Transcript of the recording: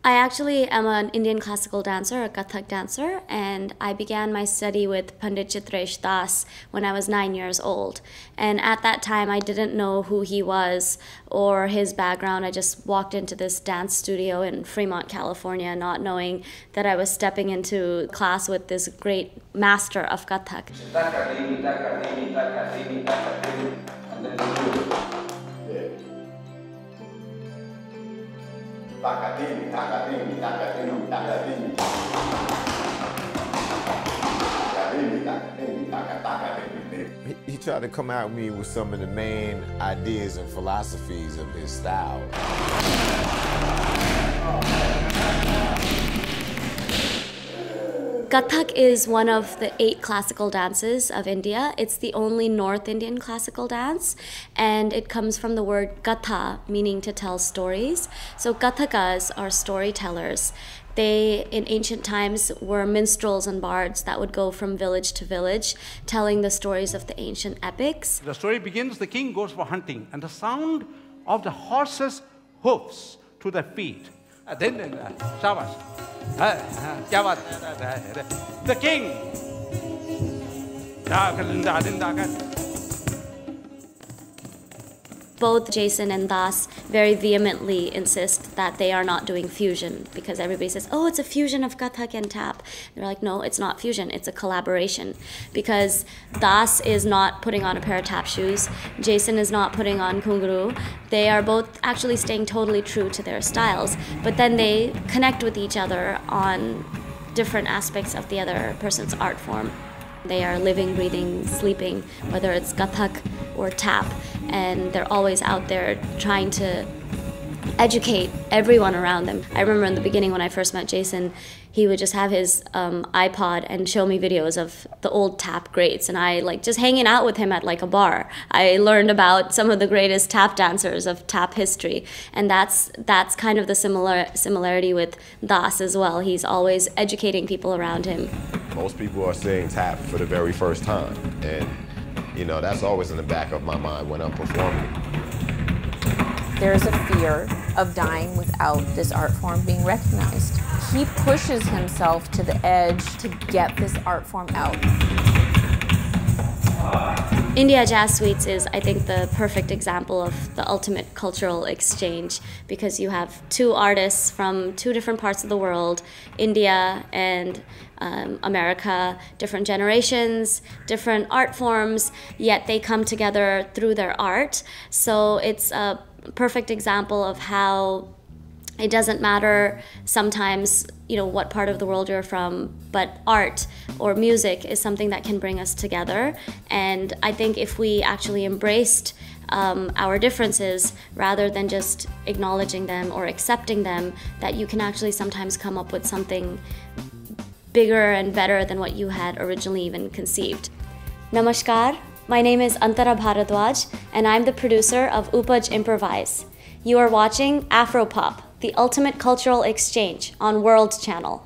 I actually am an Indian classical dancer, a Kathak dancer, and I began my study with Pandit Chitresh Das when I was 9 years old. And at that time, I didn't know who he was or his background. I just walked into this dance studio in Fremont, California, not knowing that I was stepping into class with this great master of Kathak. He tried to come at me with some of the main ideas and philosophies of his style. Kathak is one of the 8 classical dances of India. It's the only North Indian classical dance, and it comes from the word katha, meaning to tell stories. So Kathakas are storytellers. They, in ancient times, were minstrels and bards that would go from village to village, telling the stories of the ancient epics. The story begins, the king goes for hunting, and the sound of the horse's hoofs to the feet. Shabash. The king. Both Jason and Das very vehemently insist that they are not doing fusion, because everybody says, oh, it's a fusion of Kathak and tap. They're like, no, it's not fusion, it's a collaboration. Because Das is not putting on a pair of tap shoes, Jason is not putting on kunguru. They are both actually staying totally true to their styles, but then they connect with each other on different aspects of the other person's art form. They are living, breathing, sleeping, whether it's Kathak or tap, and they're always out there trying to educate everyone around them. I remember in the beginning when I first met Jason, he would just have his iPod and show me videos of the old tap greats, and I just hanging out with him at a bar. I learned about some of the greatest tap dancers of tap history, and that's kind of the similarity with Das as well. He's always educating people around him. Most people are seeing tap for the very first time, and that's always in the back of my mind when I'm performing. There's a fear of dying without this art form being recognized. He pushes himself to the edge to get this art form out. India Jazz Suites is, I think, the perfect example of the ultimate cultural exchange, because you have 2 artists from 2 different parts of the world, India and America, different generations, different art forms, yet they come together through their art. So it's a perfect example of how it doesn't matter sometimes, what part of the world you're from, but art or music is something that can bring us together. And I think if we actually embraced our differences rather than just acknowledging them or accepting them, that you can actually sometimes come up with something bigger and better than what you had originally even conceived. Namaskar, my name is Antara Bharadwaj, and I'm the producer of Upaj Improvise. You are watching AfroPoP, the ultimate cultural exchange on World Channel.